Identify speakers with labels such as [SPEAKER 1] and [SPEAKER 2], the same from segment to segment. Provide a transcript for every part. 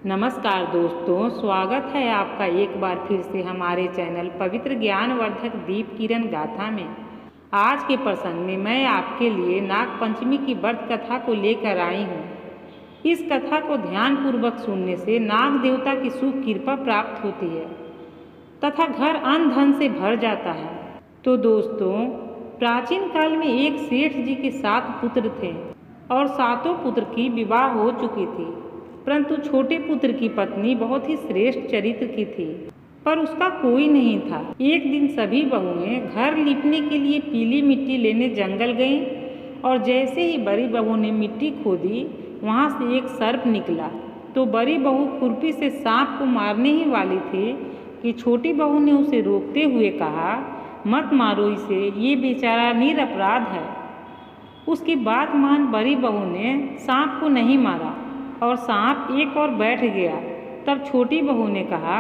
[SPEAKER 1] नमस्कार दोस्तों, स्वागत है आपका एक बार फिर से हमारे चैनल पवित्र ज्ञानवर्धक दीप किरण गाथा में। आज के प्रसंग में मैं आपके लिए नाग पंचमी की व्रत कथा को लेकर आई हूँ। इस कथा को ध्यानपूर्वक सुनने से नाग देवता की शुभ कृपा प्राप्त होती है तथा घर अन्न धन से भर जाता है। तो दोस्तों, प्राचीन काल में एक सेठ जी के 7 पुत्र थे और 7 पुत्र की विवाह हो चुकी थी, परंतु छोटे पुत्र की पत्नी बहुत ही श्रेष्ठ चरित्र की थी, पर उसका कोई नहीं था। एक दिन सभी बहुएं घर लीपने के लिए पीली मिट्टी लेने जंगल गईं और जैसे ही बड़ी बहू ने मिट्टी खोदी, वहां से एक सर्प निकला। तो बड़ी बहू खुरपी से सांप को मारने ही वाली थी कि छोटी बहू ने उसे रोकते हुए कहा, मत मारो इसे, ये बेचारा निरपराध है। उसकी बात मान बड़ी बहू ने सांप को नहीं मारा और सांप एक और बैठ गया। तब छोटी बहू ने कहा,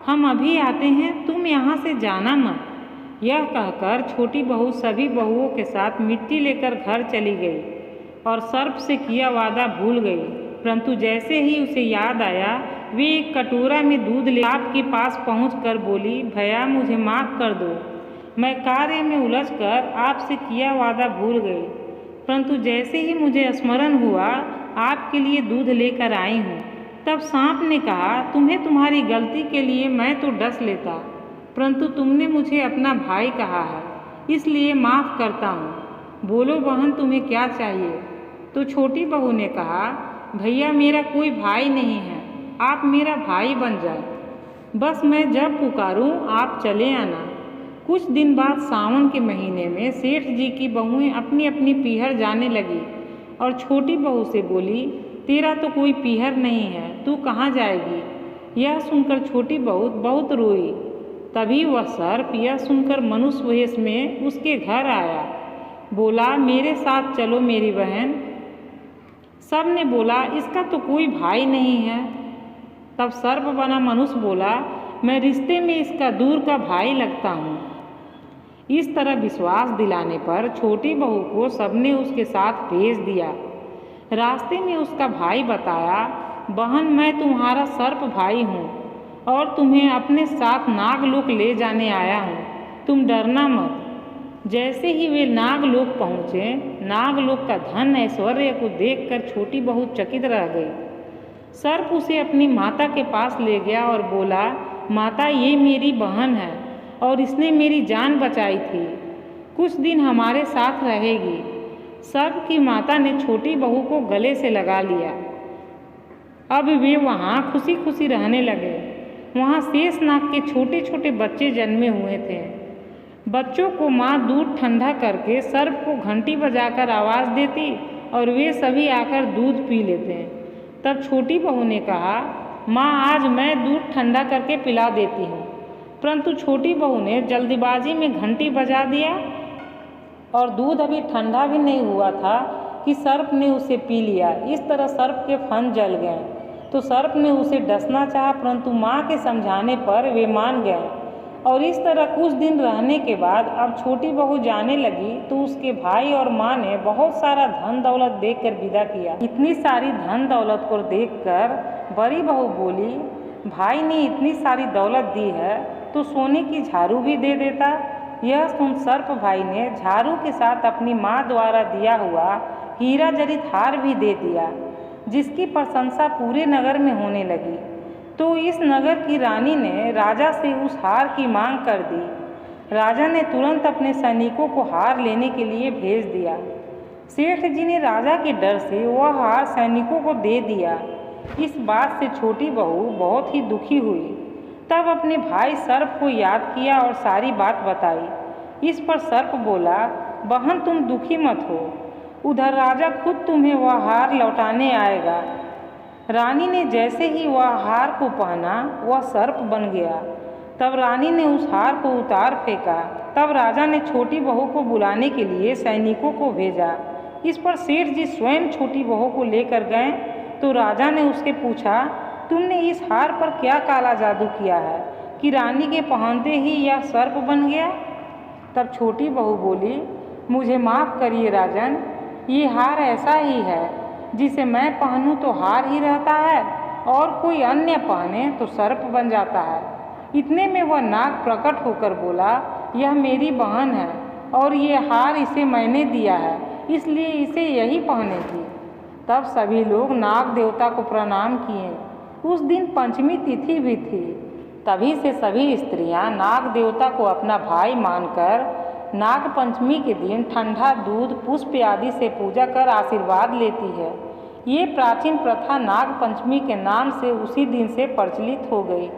[SPEAKER 1] हम अभी आते हैं, तुम यहाँ से जाना मत। यह कहकर छोटी बहू सभी बहुओं के साथ मिट्टी लेकर घर चली गई और सर्प से किया वादा भूल गई। परंतु जैसे ही उसे याद आया, वे एक कटोरा में दूध ले आपके पास पहुंचकर बोली, भैया मुझे माफ़ कर दो, मैं कार्य में उलझकर आपसे किया वादा भूल गई, परंतु जैसे ही मुझे स्मरण हुआ आपके लिए दूध लेकर आई हूँ। तब सांप ने कहा, तुम्हें तुम्हारी गलती के लिए मैं तो डस लेता, परंतु तुमने मुझे अपना भाई कहा है, इसलिए माफ़ करता हूँ। बोलो बहन, तुम्हें क्या चाहिए? तो छोटी बहू ने कहा, भैया मेरा कोई भाई नहीं है, आप मेरा भाई बन जाए, बस मैं जब पुकारूँ आप चले आना। कुछ दिन बाद सावन के महीने में सेठ जी की बहुएं अपनी अपनी पीहर जाने लगी और छोटी बहू से बोली, तेरा तो कोई पीहर नहीं है, तू कहाँ जाएगी? यह सुनकर छोटी बहू बहुत रोई। तभी वह सर्प यह सुनकर मनुष्य वेश में उसके घर आया। बोला, मेरे साथ चलो मेरी बहन। सब ने बोला, इसका तो कोई भाई नहीं है। तब सर्प बना मनुष्य बोला, मैं रिश्ते में इसका दूर का भाई लगता हूँ। इस तरह विश्वास दिलाने पर छोटी बहू को सबने उसके साथ भेज दिया। रास्ते में उसका भाई बताया, बहन मैं तुम्हारा सर्प भाई हूँ और तुम्हें अपने साथ नागलोक ले जाने आया हूँ, तुम डरना मत। जैसे ही वे नागलोक पहुँचे, नागलोक का धन ऐश्वर्य को देखकर छोटी बहू चकित रह गई। सर्प उसे अपनी माता के पास ले गया और बोला, माता ये मेरी बहन है और इसने मेरी जान बचाई थी, कुछ दिन हमारे साथ रहेगी। सर्प की माता ने छोटी बहू को गले से लगा लिया। अब वे वहाँ खुशी खुशी रहने लगे। वहाँ शेषनाग के छोटे छोटे बच्चे जन्मे हुए थे। बच्चों को माँ दूध ठंडा करके सर्प को घंटी बजाकर आवाज़ देती और वे सभी आकर दूध पी लेते। तब छोटी बहू ने कहा, माँ आज मैं दूध ठंडा करके पिला देती हूँ, परंतु छोटी बहू ने जल्दीबाजी में घंटी बजा दिया और दूध अभी ठंडा भी नहीं हुआ था कि सर्प ने उसे पी लिया। इस तरह सर्प के फन जल गए। तो सर्प ने उसे डसना चाहा, परंतु माँ के समझाने पर वे मान गए और इस तरह कुछ दिन रहने के बाद अब छोटी बहू जाने लगी तो उसके भाई और माँ ने बहुत सारा धन दौलत देकर विदा किया। इतनी सारी धन दौलत को देखकर बड़ी बहू बोली, भाई ने इतनी सारी दौलत दी है तो सोने की झाड़ू भी दे देता। यह सुन सर्प भाई ने झाड़ू के साथ अपनी माँ द्वारा दिया हुआ हीरा जड़ित हार भी दे दिया, जिसकी प्रशंसा पूरे नगर में होने लगी। तो इस नगर की रानी ने राजा से उस हार की मांग कर दी। राजा ने तुरंत अपने सैनिकों को हार लेने के लिए भेज दिया। सेठ जी ने राजा के डर से वह हार सैनिकों को दे दिया। इस बात से छोटी बहू बहुत ही दुखी हुई। तब अपने भाई सर्प को याद किया और सारी बात बताई। इस पर सर्प बोला, बहन तुम दुखी मत हो, उधर राजा खुद तुम्हें वह हार लौटाने आएगा। रानी ने जैसे ही वह हार को पहना, वह सर्प बन गया। तब रानी ने उस हार को उतार फेंका। तब राजा ने छोटी बहू को बुलाने के लिए सैनिकों को भेजा। इस पर सेठ जी स्वयं छोटी बहू को लेकर गए तो राजा ने उससे पूछा, तुमने इस हार पर क्या काला जादू किया है कि रानी के पहनते ही यह सर्प बन गया? तब छोटी बहू बोली, मुझे माफ़ करिए राजन, ये हार ऐसा ही है, जिसे मैं पहनूं तो हार ही रहता है और कोई अन्य पहने तो सर्प बन जाता है। इतने में वह नाग प्रकट होकर बोला, यह मेरी बहन है और ये हार इसे मैंने दिया है, इसलिए इसे यही पहनेगी। तब सभी लोग नाग देवता को प्रणाम किए। उस दिन पंचमी तिथि भी थी। तभी से सभी स्त्रियां नाग देवता को अपना भाई मानकर नाग पंचमी के दिन ठंडा दूध पुष्प आदि से पूजा कर आशीर्वाद लेती है। ये प्राचीन प्रथा नाग पंचमी के नाम से उसी दिन से प्रचलित हो गई।